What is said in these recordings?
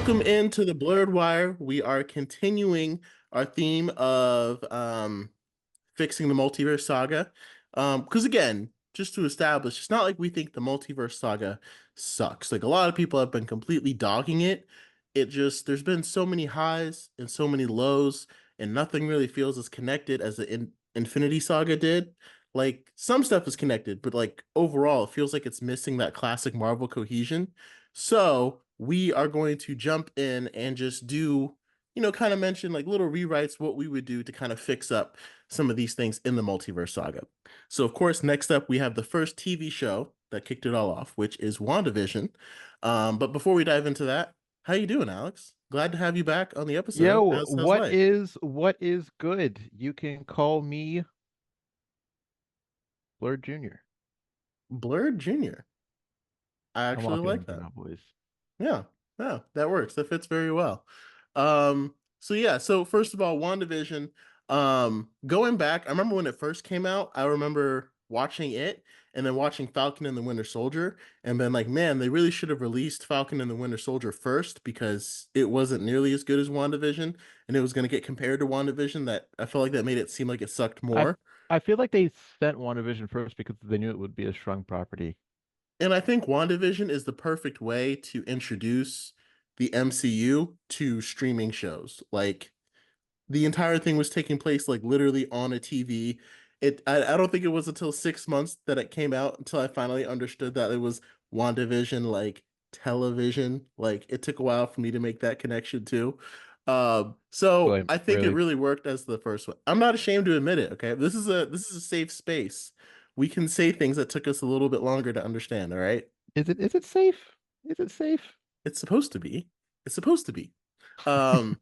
Welcome into the Blurred Wire. We are continuing our theme of fixing the Multiverse Saga. Because again, just to establish, it's not like we think the Multiverse Saga sucks. Like a lot of people have been completely dogging it. It just there's been so many highs and so many lows, and nothing really feels as connected as the Infinity Saga did. Like some stuff is connected, but like overall, it feels like it's missing that classic Marvel cohesion. So we are going to jump in and just do, kind of mention like little rewrites, what we would do to kind of fix up some of these things in the Multiverse Saga. So, of course, next up, we have the first TV show that kicked it all off, which is WandaVision. But before we dive into that, how you doing, Alex? Glad to have you back on the episode. Yo, How's what life? is what is good? You can call me Blur Jr. Blurred Jr. I I'm actually walking like into that. my voice. Yeah, yeah, that works. That fits very well. So yeah, so first of all, WandaVision, going back, I remember when it first came out, I remember watching it and then watching Falcon and the Winter Soldier, and then like, man, they really should have released Falcon and the Winter Soldier first because it wasn't nearly as good as WandaVision, and it was going to get compared to WandaVision. That I felt like that made it seem like it sucked I more. I feel like they sent WandaVision first because they knew it would be a strong property. And I think WandaVision is the perfect way to introduce the MCU to streaming shows. Like the entire thing was taking place like literally on a TV. I don't think it was until 6 months that it came out until I finally understood that it was WandaVision like television. Like it took a while for me to make that connection too. So Really, I think it really. really worked as the first one. I'm not ashamed to admit it, okay? This is a safe space. We can say things that took us a little bit longer to understand, all right? Is it safe? Is it safe? It's supposed to be. It's supposed to be. Um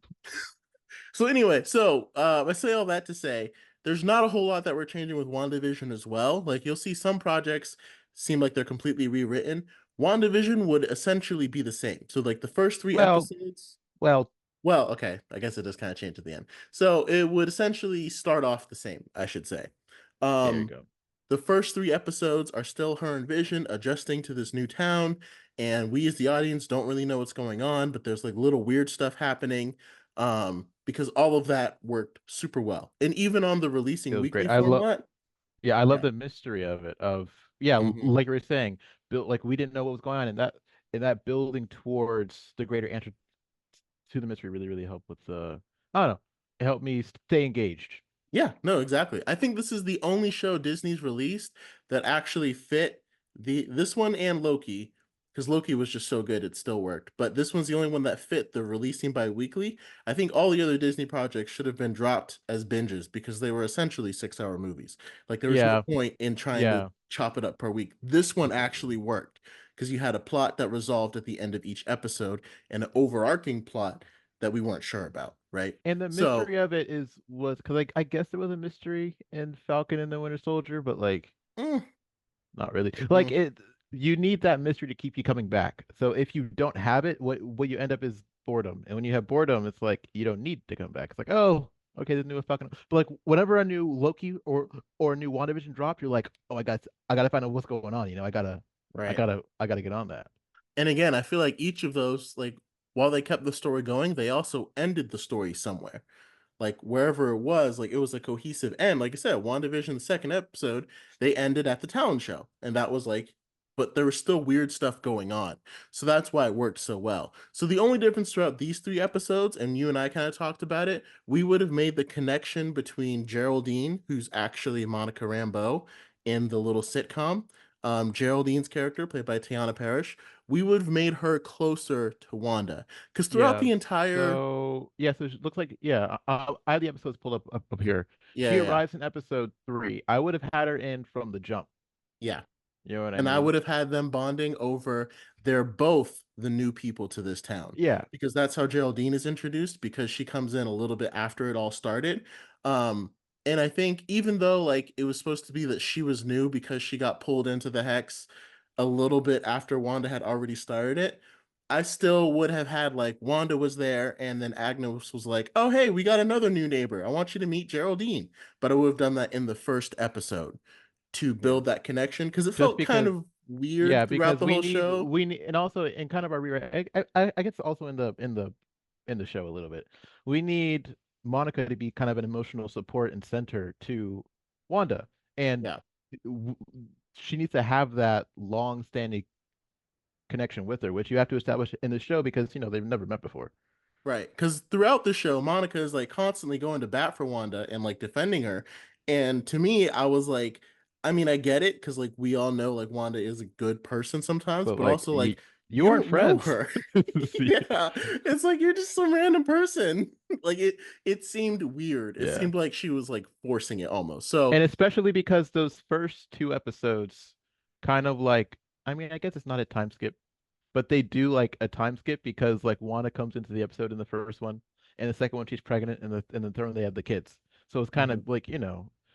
So anyway, I say all that to say there's not a whole lot that we're changing with WandaVision as well. Like you'll see some projects seem like they're completely rewritten. WandaVision would essentially be the same. So like the first three Well, episodes, well, well, okay, I guess it does kind of change at the end. So it would essentially start off the same, I should say. there you Um, go. the first three episodes are still her and Vision adjusting to this new town, and we as the audience don't really know what's going on, but there's like little weird stuff happening. Because all of that worked super well. And even on the It releasing was great. weekly format, I love yeah. the mystery of it. Yeah, Hmm. like you were saying, built like we didn't know what was going on, and that building towards the greater answer to the mystery really helped with the I don't know. It helped me stay engaged. Yeah, no, exactly. I think this is the only show Disney's released that actually fit the this one and Loki, because Loki was just so good it still worked. But this one's the only one that fit the releasing bi-weekly. I think all the other Disney projects should have been dropped as binges because they were essentially 6-hour movies. Like there was no Yeah, point in trying to yeah. chop it up per week. This one actually worked because you had a plot that resolved at the end of each episode and an overarching plot that we weren't sure about, right? And the So, mystery of it was because like I guess there was a mystery in Falcon and the Winter Soldier, but like mm, not really. Like mm. it you need that mystery to keep you coming back. So if you don't have it, what you end up is boredom. And when you have boredom, it's like you don't need to come back. It's like, oh, okay, the new Falcon. But like whenever a new Loki or a new WandaVision drop, you're like, oh, I gotta find out what's going on. Right. I gotta get on that. And again, I feel like each of those, like, while they kept the story going, they also ended the story somewhere. Like, wherever it was, like, it was a cohesive end. Like I said, WandaVision, the second episode, they ended at the talent show. And that was like, but there was still weird stuff going on. So that's why it worked so well. So the only difference throughout these three episodes, and you and I kind of talked about it, we would have made the connection between Geraldine, who's actually Monica Rambeau in the little sitcom, Geraldine's character, played by Teyonah Parish, we would have made her closer to Wanda. Because throughout Yeah. the entire, So it looks like I have the episodes pulled up here. yeah, She yeah, yeah. arrives in episode 3. I would have had her in from the jump. Yeah. You know what I And I mean? would have had them bonding over they're both the new people to this town Yeah. because that's how Geraldine is introduced because she comes in a little bit after it all started. And I think even though like it was supposed to be that she was new because she got pulled into the hex a little bit after Wanda had already started it, I still would have had like Wanda was there and then Agnes was like, "Oh hey, we got another new neighbor. I want you to meet Geraldine." But I would have done that in the first episode to Yeah. build that connection because it Just felt kind because of weird Yeah, throughout because the whole show. we need, and also in kind of our rewrite, I guess also in the show a little bit, we need Monica to be kind of an emotional support and center to Wanda, and Yeah. w she needs to have that long-standing connection with her, which you have to establish in the show because they've never met before. Right. Because throughout the show, Monica is like constantly going to bat for Wanda and like defending her. And to me, I was like, I mean, I get it because like we all know like Wanda is a good person sometimes, But but like also like you you aren't don't know friends. her. See? Yeah. It's like you're just some random person. Like it seemed weird. It Yeah. seemed like she was like forcing it almost. So And especially because those first two episodes kind of like, I mean, I guess it's not a time skip, but they do like a time skip because like Wanda comes into the episode in the first one, and the second one she's pregnant, and the third one they have the kids. So it's kind mhm. of like,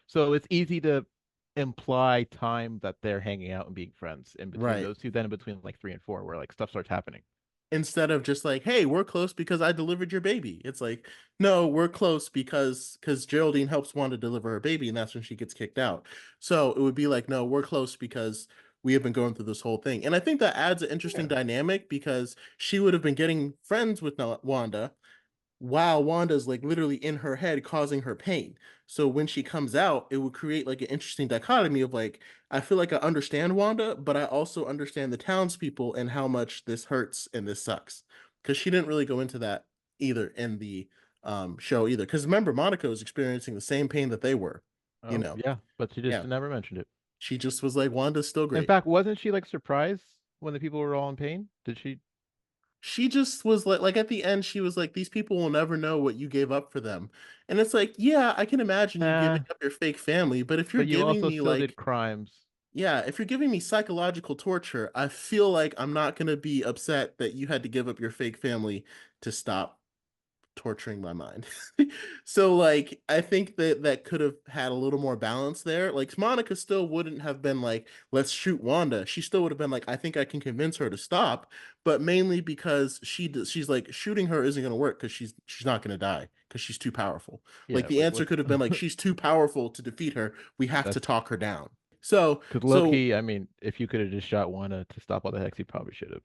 so it's easy to imply time that they're hanging out and being friends in between Right. those two, then in between like three and four, where like stuff starts happening. Instead of just like, hey, we're close because I delivered your baby. It's like, no, we're close because Geraldine helps Wanda deliver her baby, and that's when she gets kicked out. So it would be like, no, we're close because we have been going through this whole thing. And I think that adds an interesting Yeah. dynamic because she would have been getting friends with Wanda while Wanda's like literally in her head causing her pain. So when she comes out, it would create like an interesting dichotomy of like, I feel like I understand Wanda, but I also understand the townspeople and how much this hurts and this sucks. Because she didn't really go into that either in the show either. Because remember, Monica was experiencing the same pain that they were, you Oh, know. yeah, but she just Yeah. never mentioned it. She just was like, Wanda's still In great. fact, wasn't she like surprised when the people were all in pain? Did she? She just was like at the end she was like these people will never know what you gave up for them, and it's like yeah, I can imagine you giving Eh, up your fake family, but if you're but you giving also me still did like crimes. yeah, if you're giving me psychological torture, I feel like I'm not going to be upset that you had to give up your fake family to stop torturing my mind. So like I think that that could have had a little more balance there. Like Monica still wouldn't have been like let's shoot Wanda. She still would have been like I think I can convince her to stop, but mainly because she's like shooting her isn't going to work cuz she's not going to die cuz she's too powerful. Like Yeah, the like answer what's could have been like she's too powerful to defeat her. We have to that's talk her down. So because low so key, I mean, if you could have just shot Wanda to stop all the hex, you probably should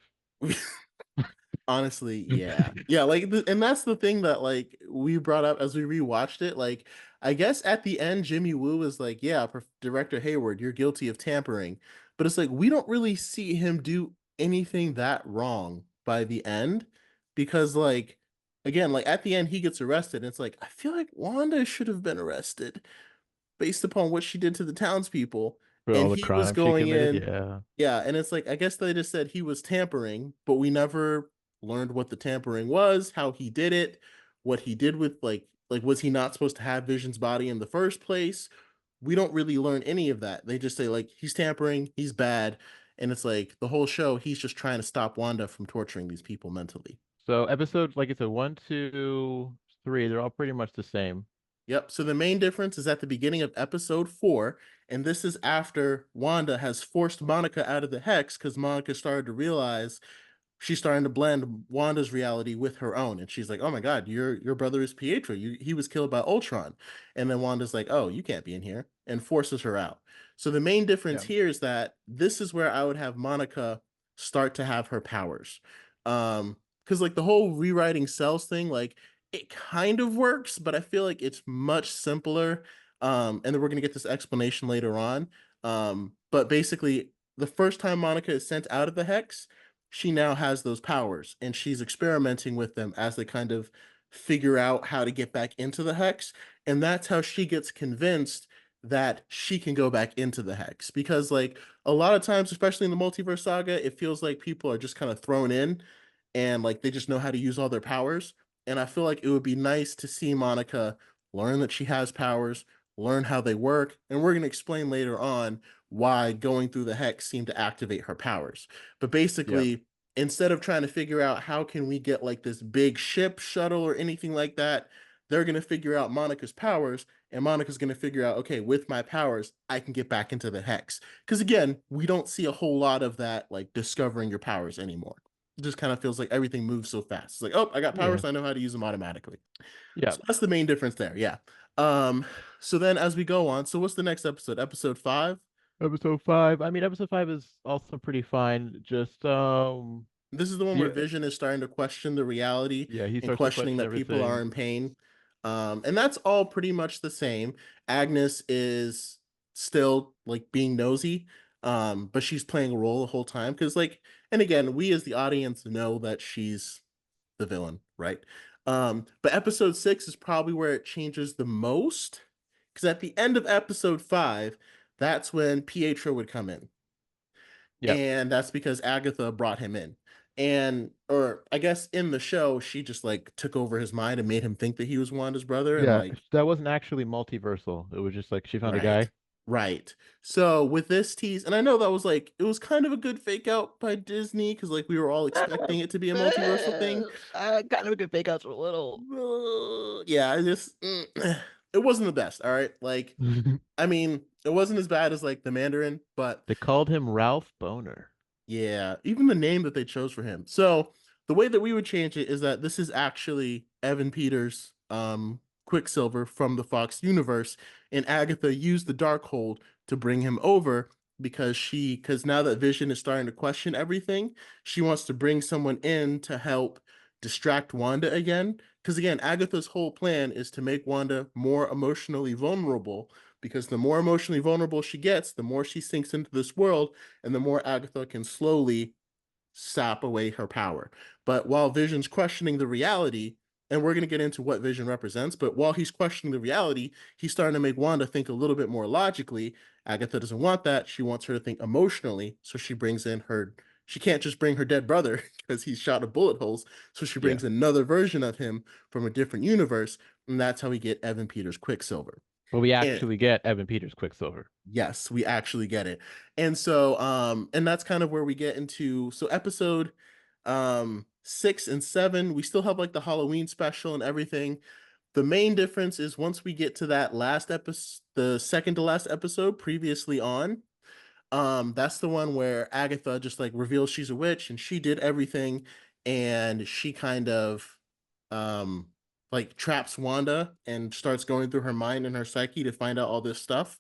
honestly, have. yeah. Yeah, like and that's the thing that like we brought up as we rewatched it. Like I guess at the end Jimmy Woo was like, "Yeah, Director Hayward, you're guilty of tampering." But it's like we don't really see him do anything that wrong by the end because like again, like at the end he gets arrested and it's like I feel like Wanda should have been arrested based upon what she did to the townspeople. For And all the he was crimes she going committed. in, Yeah. yeah. And it's like, I guess they just said he was tampering, but we never learned what the tampering was, how he did it, what he did with like, was he not supposed to have Vision's body in the first place? We don't really learn any of that. They just say, like, he's tampering, he's bad. And it's like the whole show, he's just trying to stop Wanda from torturing these people mentally. So episodes like it's a one, two, three, they're all pretty much the same. Yep. So the main difference is at the beginning of episode 4, and this is after Wanda has forced Monica out of the hex because Monica started to realize she's starting to blend Wanda's reality with her own, and she's like, "Oh my God, your brother is Pietro. He was killed by Ultron," and then Wanda's like, "Oh, you can't be in here," and forces her out. So the main difference Yeah. here is that this is where I would have Monica start to have her powers, because like the whole rewriting cells thing, like it kind of works, but I feel like it's much simpler. And then we're gonna get this explanation later on. But basically, the first time Monica is sent out of the hex, she now has those powers and she's experimenting with them as they kind of figure out how to get back into the hex. And that's how she gets convinced that she can go back into the hex. Because, like, a lot of times, especially in the multiverse saga, it feels like people are just kind of thrown in and like they just know how to use all their powers. And I feel like it would be nice to see Monica learn that she has powers, learn how they work. And we're going to explain later on why going through the hex seemed to activate her powers. But Yeah. basically, instead of trying to figure out how can we get like this big ship shuttle or anything like that, they're going to figure out Monica's powers and Monica's going to figure out, okay, with my powers, I can get back into the hex. Because again, we don't see a whole lot of that like discovering your powers anymore. It just kind of feels like everything moves so fast. It's like, oh, I got Yeah. powers, I know how to use them automatically. Yeah. So that's the main difference there. Yeah. Um, so then as we go on, so what's the next episode? Episode 5? Episode 5. I mean, episode 5 is also pretty fine. Just This is the one where yeah, Vision is starting to question the reality yeah, he and starts to questioning question that people are everything. in pain. And that's all pretty much the same. Agnes is still like being nosy, but she's playing a role the whole time. Because, like, and again, we as the audience know that she's the villain, right? But episode 6 is probably where it changes the most. Because at the end of episode 5, that's when Pietro would come in, Yeah. and that's because Agatha brought him in. And or I guess in the show, she just like took over his mind and made him think that he was Wanda's brother. And Yeah, like, that wasn't actually multiversal. It was just like she found a right, guy. right. So with this tease, and I know that was like it was kind of a good fake out by Disney because like we were all expecting it to be a multiversal thing. Kind of a good fake outs a little. Yeah, I just it wasn't the best. All right, like I mean, it wasn't as bad as like the Mandarin, but They called him Ralph Boner. yeah, even the name that they chose for him. So the way that we would change it is that this is actually Evan Peters, Quicksilver from the Fox universe, and Agatha used the Darkhold to bring him over because now that Vision is starting to question everything, she wants to bring someone in to help distract Wanda again. Because again, Agatha's whole plan is to make Wanda more emotionally vulnerable. Because the more emotionally vulnerable she gets, the more she sinks into this world, and the more Agatha can slowly sap away her power. But while Vision's questioning the reality, and we're going to get into what Vision represents, but while he's questioning the reality, he's starting to make Wanda think a little bit more logically. Agatha doesn't want that. She wants her to think emotionally. So she brings in her, she can't just bring her dead brother because he's shot of bullet holes. So she Yeah. brings another version of him from a different universe. And that's how we get Evan Peters Quicksilver. But we And actually get Evan Peters Quicksilver. yes, we actually get it. And so and that's kind of where we get into so episode 6 and 7, we still have like the Halloween special and everything. The main difference is once we get to that last episode, the second to last episode previously on, that's the one where Agatha just like reveals she's a witch and she did everything, and she kind of um like traps Wanda and starts going through her mind and her psyche to find out all this stuff.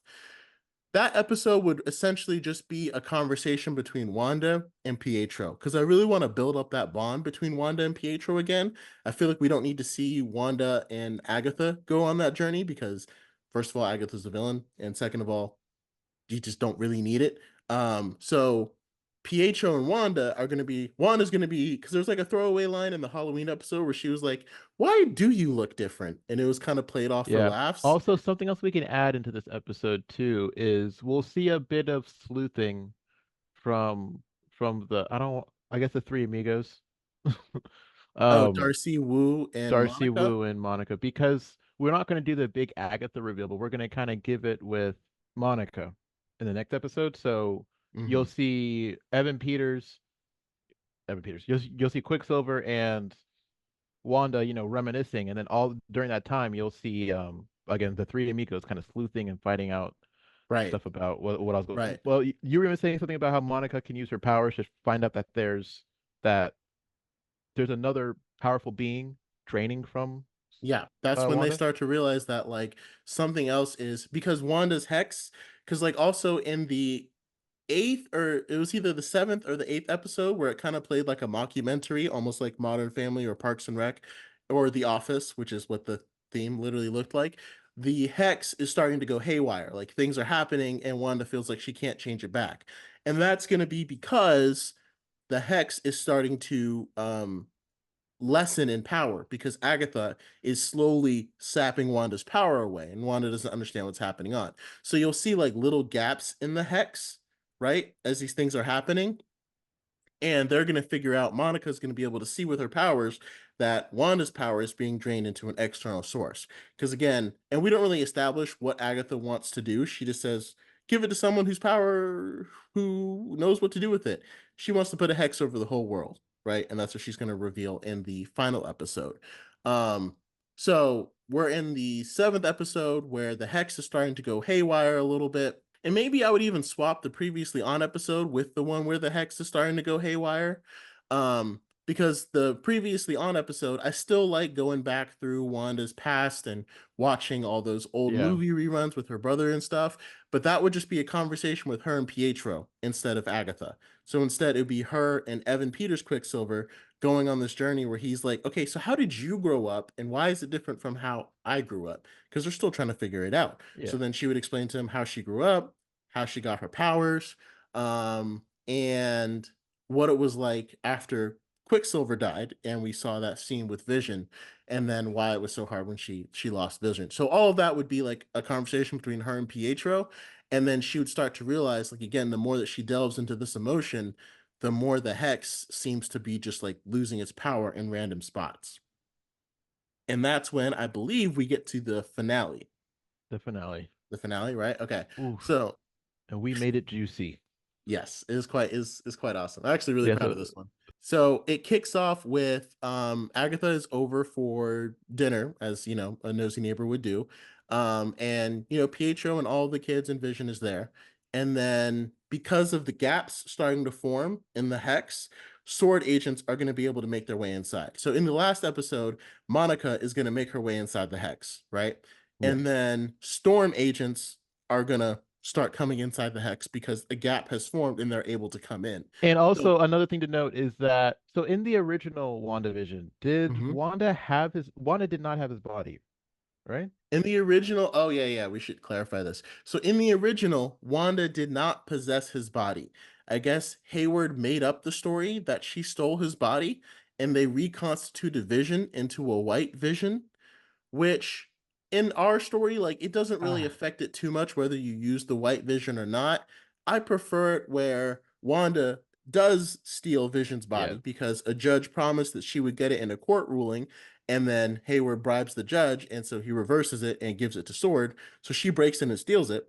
That episode would essentially just be a conversation between Wanda and Pietro because I really want to build up that bond between Wanda and Pietro again. I feel like we don't need to see Wanda and Agatha go on that journey because, first of all, Agatha's the villain, and second of all, you just don't really need it. So Pietro and Wanda are gonna be Wanda's gonna be because there's like a throwaway line in the Halloween episode where she was like, "Why do you look different?" And it was kind of played off for Yeah. laughs. Also, something else we can add into this episode too is we'll see a bit of sleuthing from the I guess the three amigos. Oh, Um, Darcy, Wu, and Darcy, Monica. Wu, and Monica, because we're not going to do the big Agatha reveal, but we're going to kind of give it with Monica in the next episode. So Hmm. you'll see Evan Peters. You'll see Quicksilver and Wanda, reminiscing, and then all during that time you'll see again the three amigos kind of sleuthing and finding out Right, stuff about what I was going. right. Well, you were even saying something about how Monica can use her powers to find out that that there's another powerful being draining from Yeah, that's when they Wanda. start to realize that like something else is because Wanda's hex, because like also in the eighth or it was either the seventh or the eighth episode where it kind of played like a mockumentary, almost like Modern Family or Parks and Rec or The Office, which is what the theme literally looked like. The hex is starting to go haywire, like things are happening, and Wanda feels like she can't change it back, and that's going to be because the hex is starting to lessen in power because Agatha is slowly sapping Wanda's power away, and Wanda doesn't understand what's happening on. So you'll see like little gaps in the hex, right, as these things are happening, and they're going to figure out Monica's going to be able to see with her powers that Wanda's power is being drained into an external source. Because again, and we don't really establish what Agatha wants to do. She just says, give it to someone whose power, who knows what to do with it. She wants to put a hex over the whole world, right? And that's what she's going to reveal in the final episode. Um, so we're in the seventh episode where the hex is starting to go haywire a little bit. And maybe I would even swap the previously on episode with the one where the hex is starting to go haywire. because the previously on episode, I still like going back through Wanda's past and watching all those old Yeah. movie reruns with her brother and stuff. But that would just be a conversation with her and Pietro instead of Agatha. So instead, it would be her and Evan Peters Quicksilver going on this journey where he's like, okay, so how did you grow up and why is it different from how I grew up? Because they're still trying to figure it out. Yeah. So then she would explain to him how she grew up, how she got her powers, and what it was like after Quicksilver died, and we saw that scene with Vision, and then why it was so hard when she lost Vision. So all of that would be like a conversation between her and Pietro, and then she would start to realize, like again, the more that she delves into this emotion, the more the hex seems to be just like losing its power in random spots. And that's when I believe we get to the finale. The finale. The finale, right? Okay. Oof. So And we made it juicy. yes, it is quite awesome. I'm actually really Yeah. proud of So this one. So it kicks off with Agatha is over for dinner, as you know, a nosy neighbor would do. And you know, Pietro and all the kids and Vision is there. And then because of the gaps starting to form in the hex, sword agents are going to be able to make their way inside. So in the last episode, Monica is going to make her way inside the hex, right? yes. And then storm agents are going to start coming inside the hex because a gap has formed and they're able to come in. And So also another thing to note is that so in the original WandaVision, mhm. Wanda did not have his body, right? In the original, oh yeah, yeah, we should clarify this. So in the original, Wanda did not possess his body. I guess Hayward made up the story that she stole his body and they reconstituted Vision into a white Vision, which in our story, like it doesn't really Ah, affect it too much whether you use the white vision or not. I prefer it where Wanda does steal Vision's yeah. body because a judge promised that she would get it in a court ruling, and then Hayward bribes the judge, and so he reverses it and gives it to Sword. So she breaks in and steals it,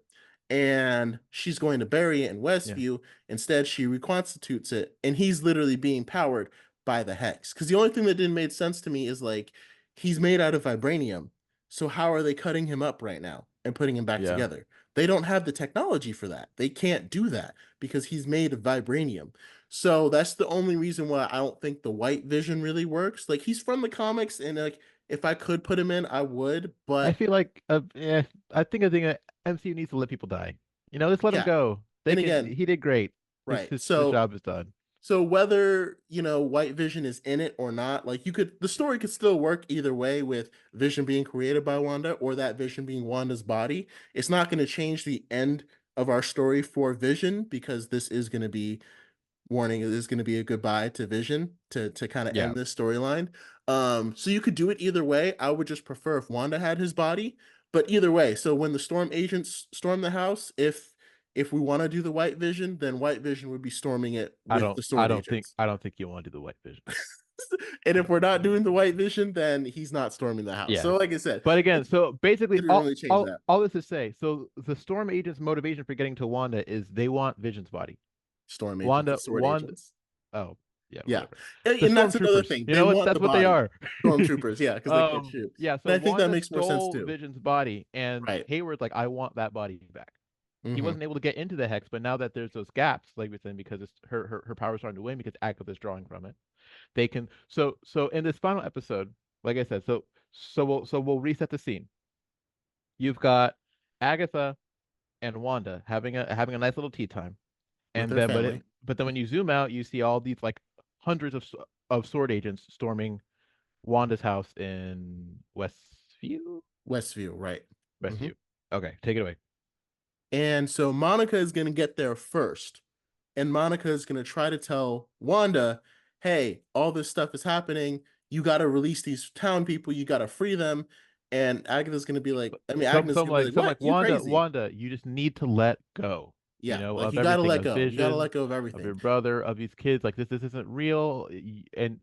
and she's going to bury it in Yeah. Westview. Instead, she reconstitutes it, and he's literally being powered by the hex. Because the only thing that didn't make sense to me is like he's made out of vibranium. So how are they cutting him up right now and putting him back Yeah. together? They don't have the technology for that. They can't do that because he's made of vibranium. So that's the only reason why I don't think the white vision really works. Like he's from the comics and like if I could put him in, I would, I but feel like I think MCU needs to let people die. Just let him yeah. go. They And can again, he did great. His right. his, his So job is done. whether, White Vision is in it or not, like the story could still work either way with Vision being created by Wanda or that Vision being Wanda's body. It's not going to change the end of our story for Vision because this is going to be warning it is going to be a goodbye to Vision to kind of Yeah. end this storyline. So you could do it either way. I would just prefer if Wanda had his body, but either way. So when the storm agents storm the house, if we want to do the White Vision, then White Vision would be storming it I with don't the I sword don't think agents. I don't think you want to do the White Vision. And if we're not doing the White Vision, then he's not storming the house. Yeah. So like I said, But again, it so basically didn't all really change all that. all this to say, so the Storm Agent's motivation for getting to Wanda is they want Vision's body. Storm agents, the Wanda sword Wanda agents. oh, yeah, Yeah. whatever. The And that's another stormtroopers. thing. You They know what? want That's the what they body. are. Stormtroopers, yeah, because they can't shoot. Yeah, And so I think that Wanda makes more sense stole too. Vision's body and Right. Hayward's like, I want that body back. He Hmm. wasn't able to get into the hex, but now that there's those gaps, like we said, because her power's starting to wane because Agatha's drawing from it, they can so in this final episode, like I said, so we'll reset the scene. You've got Agatha and Wanda having a nice little tea time. With And their then family. but then when you zoom out, you see all these like hundreds of sword agents storming Wanda's house in Westview. Westview, right. Hmm. Westview. Okay, take it away. And so Monica is going to get there first. And Monica is going to try to tell Wanda, hey, all this stuff is happening. You got to release these town people. You got to free them. And Agatha's going to be like, I mean, Some Agnes is some going to be like like, some what? like You crazy. Wanda, you just need to let go. Yeah. Like Of you got to everything, let of go. You got to Vision, let go of of everything. your brother, of these kids. Like this isn't real, and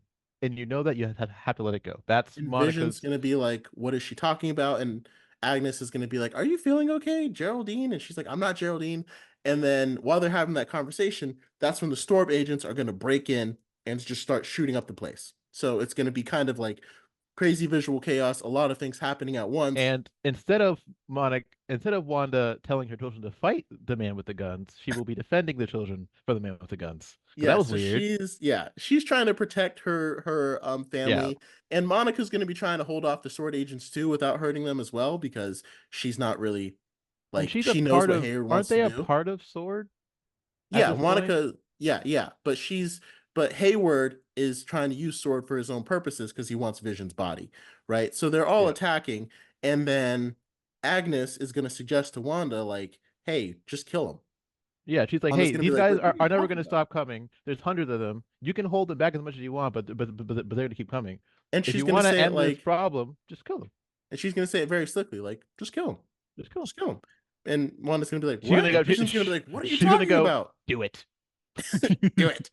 you know that you have to let it go. That's And Vision's Monica's. gonna be like, "What is she talking about?" And Agnes is gonna be like, "Are you feeling okay, Geraldine?" And she's like, "I'm not Geraldine." And then while they're having that conversation, that's when the storm agents are gonna break in and just start shooting up the place. So it's gonna be kind of like crazy visual chaos, a lot of things happening at once. And instead of Wanda telling her children to fight the man with the guns, she will be defending the children for the man with the guns. So that Yeah, was so weird. she's trying to protect her Yeah. family, and Monica's going to be trying to hold off the sword agents too without hurting them as well, because she's not really And like, she's a she knows part what of, Hayward aren't wants to they a do. part of Sword at Yeah, this point? Monica, yeah, but Hayward is trying to use sword for his own purposes because he wants Vision's body, right? So they're all Yeah. attacking, and then Agnes is going to suggest to Wanda like, "Hey, just kill him." Yeah, she's like, Wanda's hey, going to be these like, guys "Wait, what are you are never talking going to about?" stop coming. There's hundreds of them. You can hold them back as much as you want, but they're going to keep coming. And If she's you going to want to say it end this like, problem, just kill them. and she's going to say it very slickly, like, "Just kill him, Just kill them. just kill him." And Wanda's going to be like, She's "What?" gonna go. And Vision's going to be like, "What are you She's gonna talking go. about?" Do it. Do it.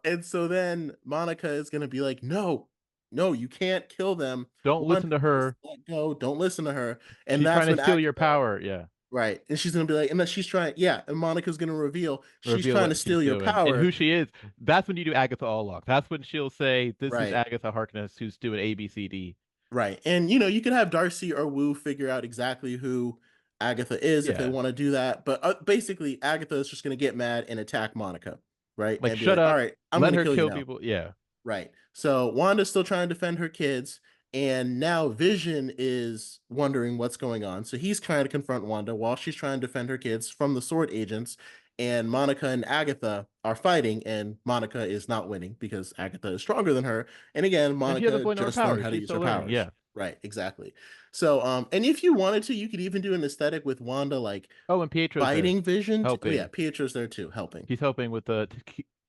And so then Monica is gonna be like, "No, no, you can't kill them. Don't One, listen to just her. let go. Don't listen to her." And She's that's trying to when steal your Agatha, power. Yeah. right? And she's gonna be like, and then she's trying, yeah. And Monica's gonna reveal she's Reveal trying to what she's steal your doing and power, who she is. That's when you do Agatha all along. That's when she'll say, "This is right? Agatha Harkness who's doing A, B, C, D." Right. And you can have Darcy or Wu figure out exactly who Agatha is if they Yeah. want to do that. But basically, Agatha is just gonna get mad and attack Monica, right? Like, And be shut like, "All up. right, I'm Let gonna her kill you kill now." people. Yeah. Right. So Wanda's still trying to defend her kids, and now Vision is wondering what's going on. So he's trying to confront Wanda while she's trying to defend her kids from the sword agents. And Monica and Agatha are fighting, and Monica is not winning because Agatha is stronger than her. And again, And she doesn't Monica fully know her just learned powers. how to She's use still her learning. powers. Yeah. Right, exactly. So, and if you wanted to, you could even do an aesthetic with Wanda like Oh, and Pietro's there fighting Vision. Oh yeah, helping. Pietro's there too, helping. She's helping with the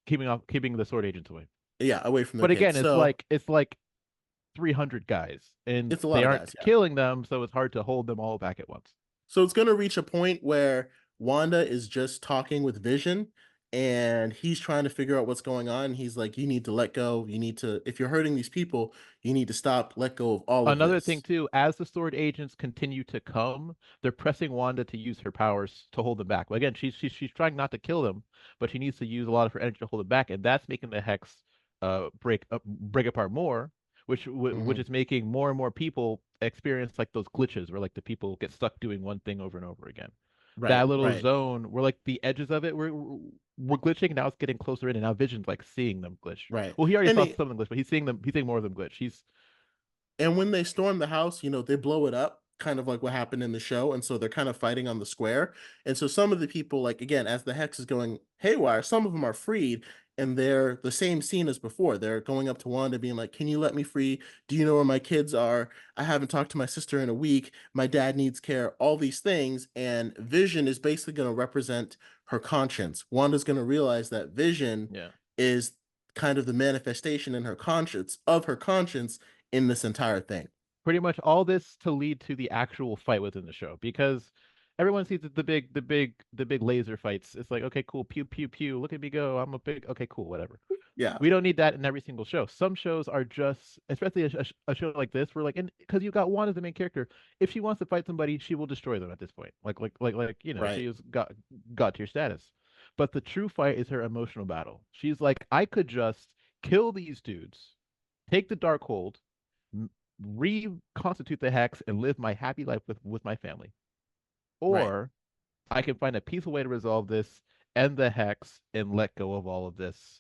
keeping the sword agents away. Yeah, away from their But kids. again, So it's like 300 guys, and it's a lot they of aren't guys. Yeah. killing them, so it's hard to hold them all back at once. So it's going to reach a point where Wanda is just talking with Vision, and he's trying to figure out what's going on. He's like, "You need to let go. You need to, if you're hurting these people, you need to stop, let go of all of Another thing this." too, as the sword agents continue to come, they're pressing Wanda to use her powers to hold them back. Well, again, she's trying not to kill them, but she needs to use a lot of her energy to hold them back, and that's making the hex break apart more, which Hmm. is making more and more people experience like those glitches where like the people get stuck doing one thing over and over again. Right, That little right, zone where like the edges of it we're glitching, now it's getting closer in, and now Vision's like seeing them glitch. right. Well, he already And saw they, some of them glitch, but he's seeing more of them glitch. He's and when they storm the house, they blow it up, kind of like what happened in the show. And so they're kind of fighting on the square. And so some of the people, like, again, as the hex is going haywire, some of them are freed, and they're the same scene as before. They're going up to Wanda, being like, "Can you let me free? Do you know where my kids are? I haven't talked to my sister in a week. My dad needs care," all these things. And Vision is basically going to represent her conscience. Wanda's going to realize that Vision yeah. is kind of the manifestation in her conscience of her conscience in this entire thing. Pretty much all this to lead to the actual fight within the show because everyone sees the big laser fights. It's like, okay, cool, pew pew pew, look at me go, I'm a big, okay, cool, whatever. Yeah, We don't need that in every single show. Some shows are just, especially a show like this, where like, and because you got one as the main character, if she wants to fight somebody, she will destroy them at this point. right, She has got to your status. But the true fight is her emotional battle. She's like, I could just kill these dudes, take the Darkhold, reconstitute the hex, and live my happy life with my family, right. or I can find a peaceful way to resolve this, end the hex, and let go of all of this.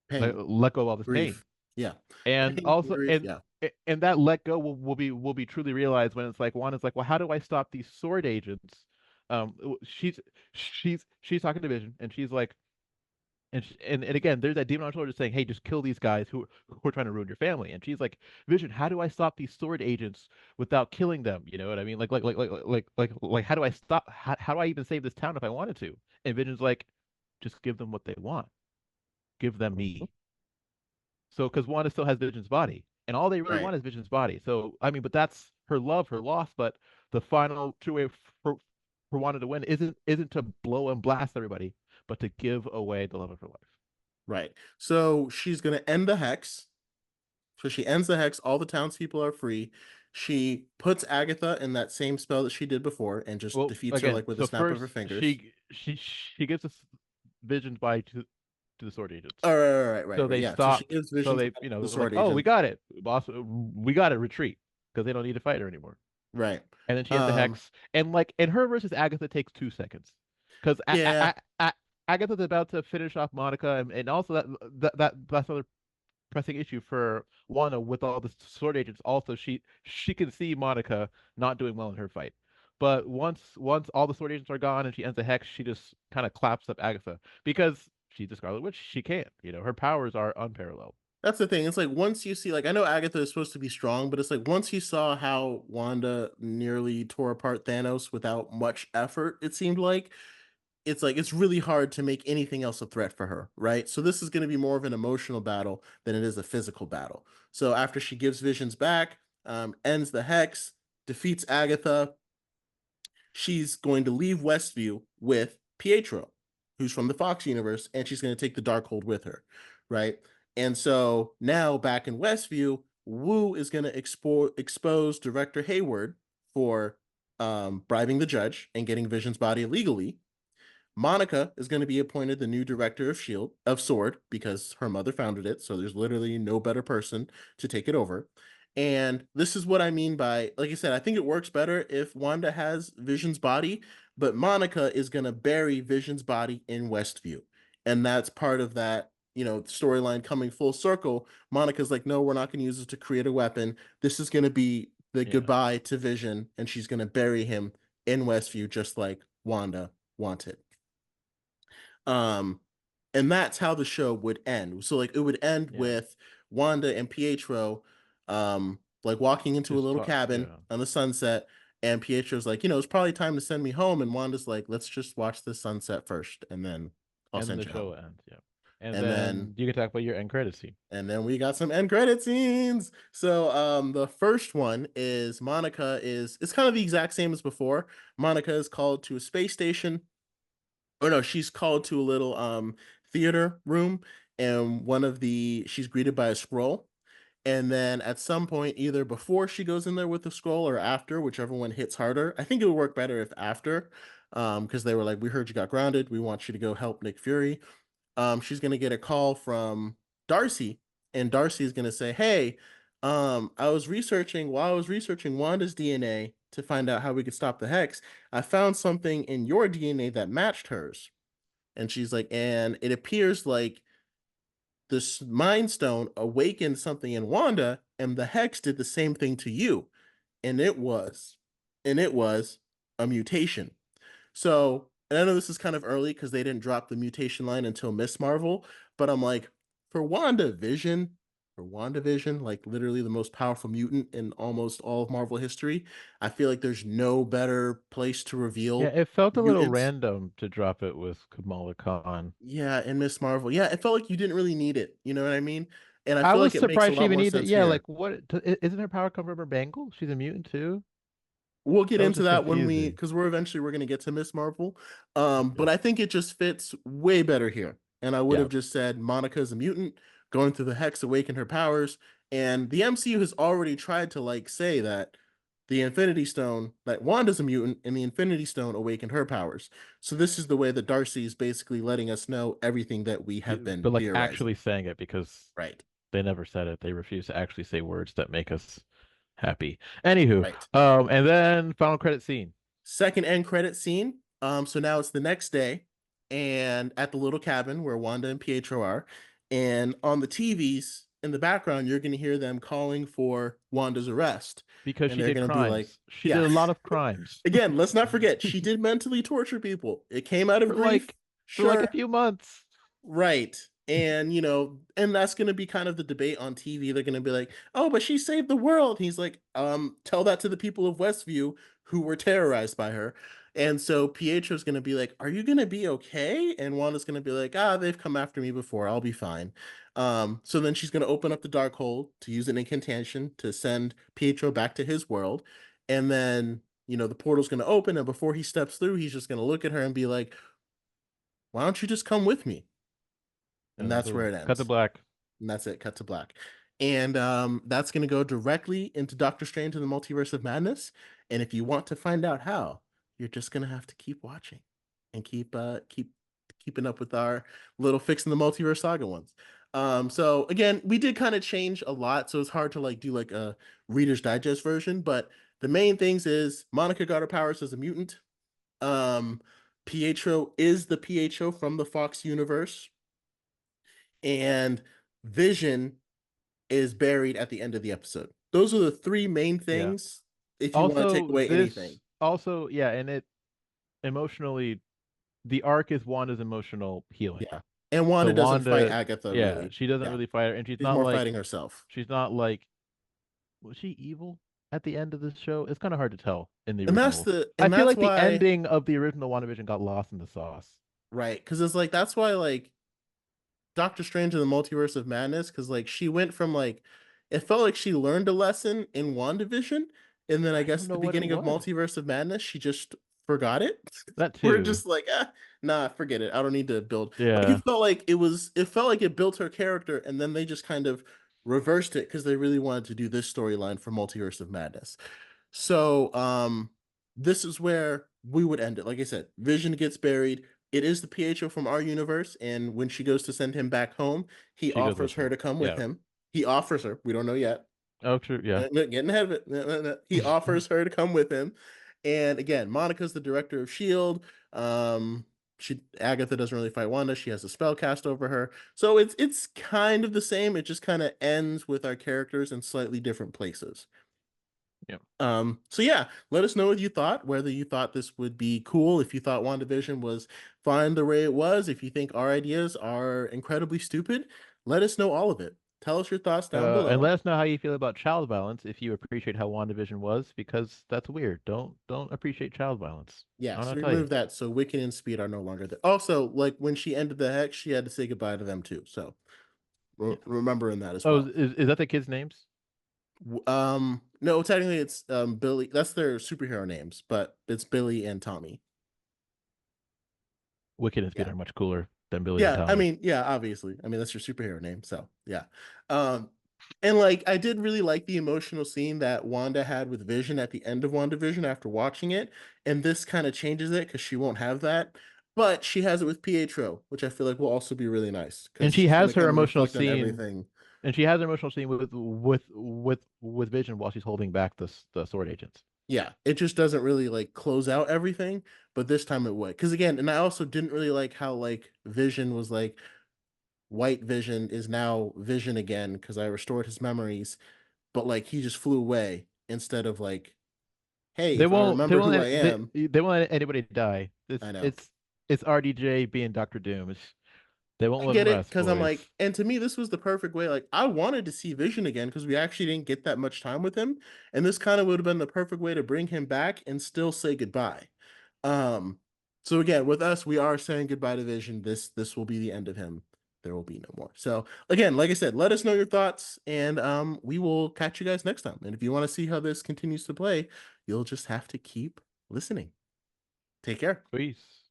Pain, Let go of all this pain, grief. Yeah, and pain, also grief. Yeah, and that let go will be truly realized when it's like one is like, well, how do I stop these sword agents? She's talking to Vision, and she's like, and again, there's that demon on her shoulder saying, "Hey, just kill these guys who are trying to ruin your family." And she's like, "Vision, how do I stop these sword agents without killing them? You know what I mean? How do I stop? How do I even save this town if I wanted to?" And Vision's like, "Just give them what they want. Give them mhm, me." So, because Wanda still has Vision's body, and all they really right, want is Vision's body. So, I mean, but that's her love, her loss. But the final true way for Wanda to win isn't to blow and blast everybody, but to give away the love of her life. right. So she's gonna end the hex. So she ends the hex. All the townspeople are free. She puts Agatha in that same spell that she did before and just Well, defeats her again, like with a so snap of her first fingers. she gives us Vision's body to the sword agents. Oh, right, So right. they Yeah. So she stopped. gives So visions they, back you to know, the like, sword oh, we agent. got it, boss. We got to retreat because they don't need to fight her anymore. Right. And then she has the Um, hex, and like in her versus Agatha takes 2 seconds because yeah. Agatha's about to finish off Monica, and also that's another pressing issue for Wanda with all the sword agents. Also, she can see Monica not doing well in her fight. But once all the sword agents are gone and she ends the hex, she just kind of claps up Agatha because she's the Scarlet Witch. She can't, her powers are unparalleled. That's the thing. It's like once you see, like, I know Agatha is supposed to be strong, but it's like once you saw how Wanda nearly tore apart Thanos without much effort, it seemed like it's really hard to make anything else a threat for her, right? So this is going to be more of an emotional battle than it is a physical battle. So after she gives Visions back, ends the hex, defeats Agatha, she's going to leave Westview with Pietro, who's from the Fox universe, and she's going to take the Darkhold with her, right? And so now back in Westview, Wu is going to expose Director Hayward for bribing the judge and getting Vision's body illegally. Monica is going to be appointed the new director of Shield of Sword because her mother founded it, so there's literally no better person to take it over. And this is what I mean by, like I said, I think it works better if Wanda has Vision's body, but Monica is going to bury Vision's body in Westview. And that's part of that, storyline coming full circle. Monica's like, no, we're not going to use it to create a weapon. This is going to be the Yeah. goodbye to Vision, and she's going to bury him in Westview just like Wanda wanted. Um, and that's how the show would end. So like it would end Yeah. with Wanda and Pietro, like walking into a Just little talk. cabin Yeah. on the sunset, and Pietro's like, it's probably time to send me home, and Wanda's like, let's just watch the sunset first, and then I'll And then send the you show home. ends. Yeah. And And then then you can talk about your end credit scene. we got some end credit scenes. So the first one is Monica is it's kind of the exact same as before. Monica is called to a space station, or no, she's called to a little theater room, and she's greeted by a scroll. And then at some point, either before she goes in there with the scroll or after, whichever one hits harder. I think it would work better if after, because they were like, we heard you got grounded, we want you to go help Nick Fury. She's gonna get a call from Darcy, and Darcy is gonna say, hey, while I was researching Wanda's DNA to find out how we could stop the hex, I found something in your DNA that matched hers. And she's like, and it appears like this Mind Stone awakened something in Wanda, and the Hex did the same thing to you. And it was a mutation. So, and I know this is kind of early because they didn't drop the mutation line until Miss Marvel, but I'm like, for WandaVision, like literally the most powerful mutant in almost all of Marvel history, I feel like there's no better place to Yeah, reveal it felt a little mutants. random to drop it with Kamala Khan. Yeah, and Miss Marvel. Yeah, it felt like you didn't really need it. You know what I mean? And I I feel was like it makes a surprised she lot even more needed. sense Yeah, here. like what? Isn't her power come from her bangle? She's a mutant too. We'll get That was into just that when confusing. because we're gonna get to Miss Marvel. Okay. But I think it just fits way better here. And I would Yeah, have just said Monica's a mutant, going through the hex, awaken her powers. And the MCU has already tried to like say that the Infinity Stone, that Wanda's a mutant, and the Infinity Stone awakened her powers. So this is the way that Darcy is basically letting us know everything that we have been but like theorizing. actually saying it because Right. they never said it. They refuse to actually say words that make us happy. Anywho, Right. and then final credit scene. Second end credit scene. So now it's the next day, and at the little cabin where Wanda and Pietro are, and on the TVs in the background, you're going to hear them calling for Wanda's arrest, Because and she they're did going to be like, crimes. She did "Yeah." a lot of crimes Again, let's not forget she did mentally torture people. It came out of for grief, like a sure, few months. right. And and that's gonna be kind of the debate on TV. They're gonna be like, "Oh, but she saved the world." He's like, tell that to the people of Westview who were terrorized by her." And so Pietro's gonna be like, "Are you gonna be okay?" And Wanda's gonna be like, they've come after me before. I'll be fine." So then she's gonna open up the Darkhold to use an incantation to send Pietro back to his world. And then, the portal's gonna open, and before he steps through, he's just gonna look at her and be like, "Why don't you just come with me?" And And then that's where boom, it cut to ends. black. And that's it, cut to black. And that's going to go directly into Doctor Strange and the Multiverse of Madness. And if you want to find out how, you're just going to have to keep watching and keep keeping up with our little fixing the multiverse saga ones. So again, we did kind of change a lot, so it's hard to like do like a Reader's Digest version, but the main things is Monica got her powers as a mutant. Um, Pietro is the Pietro from the Fox universe, and Vision is buried at the end of the episode. Those are the three main Yeah. things. If you want to take Also, away anything, yeah, and it emotionally, the arc is Wanda's emotional healing. yeah. And So Wanda doesn't fight Wanda, Agatha yeah, really. she doesn't Yeah, really fight her, and she's more fighting herself. she's not like, was she evil at the end of this show? It's kind of hard to tell in the And that's original. the I and feel that's like the why ending of the original WandaVision got lost in the sauce. right, because it's like that's why like Doctor Strange and the Multiverse of Madness, because like she went from like it felt like she learned a lesson in WandaVision, and then I I guess don't at the know what it beginning of was. Multiverse of Madness, she just forgot it. That We're too. just like, nah, forget it. I don't need to build. Like Yeah, it felt like it built her character, and then they just kind of reversed it because they really wanted to do this storyline for Multiverse of Madness. So this is where we would end it. Like I said, Vision gets buried. It is the PHO from our universe, and when she goes to send him back home, he she goes offers with her him. to come with Yeah. him. He offers her. We don't know yet. Oh, true. Yeah. Getting ahead of it. He offers her to come with him. And again, Monica's the director of Shield. She Agatha doesn't really fight Wanda. She has a spell cast over her. So it's kind of the same. It just kind of ends with our characters in slightly different places. Yeah. So yeah, let us know what you thought, whether you thought this would be cool, if you thought WandaVision was fine the way it was, if you think our ideas are incredibly stupid, let us know all of it. Tell us your thoughts down And below. let us know how you feel about child violence if you appreciate how WandaVision was, because that's weird. Don't appreciate child violence. I don't Yes, know what to tell you. remove that so Wiccan and Speed are no longer there. Also, like when she ended the hex, she had to say goodbye to them too. So Yeah. remembering that as Oh, well. is that the kids' names? No, technically it's Billy. That's their superhero names, but it's Billy and Tommy. Wicked and Speed Yeah. are much cooler than Billy and Yeah, I Tommy. mean, yeah, obviously. I mean, that's your superhero name, so yeah. Um, and like I did really like the emotional scene that Wanda had with Vision at the end of WandaVision after watching it, and this kind of changes it because she won't have that, but she has it with Pietro, which I feel like will also be really nice And because she's gonna kind of reflect on everything. she has an emotional scene with Vision while she's holding back the sword agents. Yeah, it just doesn't really like close out everything, but this time it would. Because again, and I also didn't really like how like Vision was like White Vision is now Vision again because I restored his memories, but like he just flew away instead of like, hey, if I remember who I am, They won't let anybody die. I know. It's RDJ being Doctor Doom. They won't I let him get it rest, because I'm boys. like, and to me, this was the perfect way. Like, I wanted to see Vision again because we actually didn't get that much time with him, and this kind of would have been the perfect way to bring him back and still say goodbye. Um, so again, with us, we are saying goodbye to Vision. This will be the end of him. There will be no more. So again, like I said, let us know your thoughts, and we will catch you guys next time. And if you want to see how this continues to play, you'll just have to keep listening. Take care. Peace.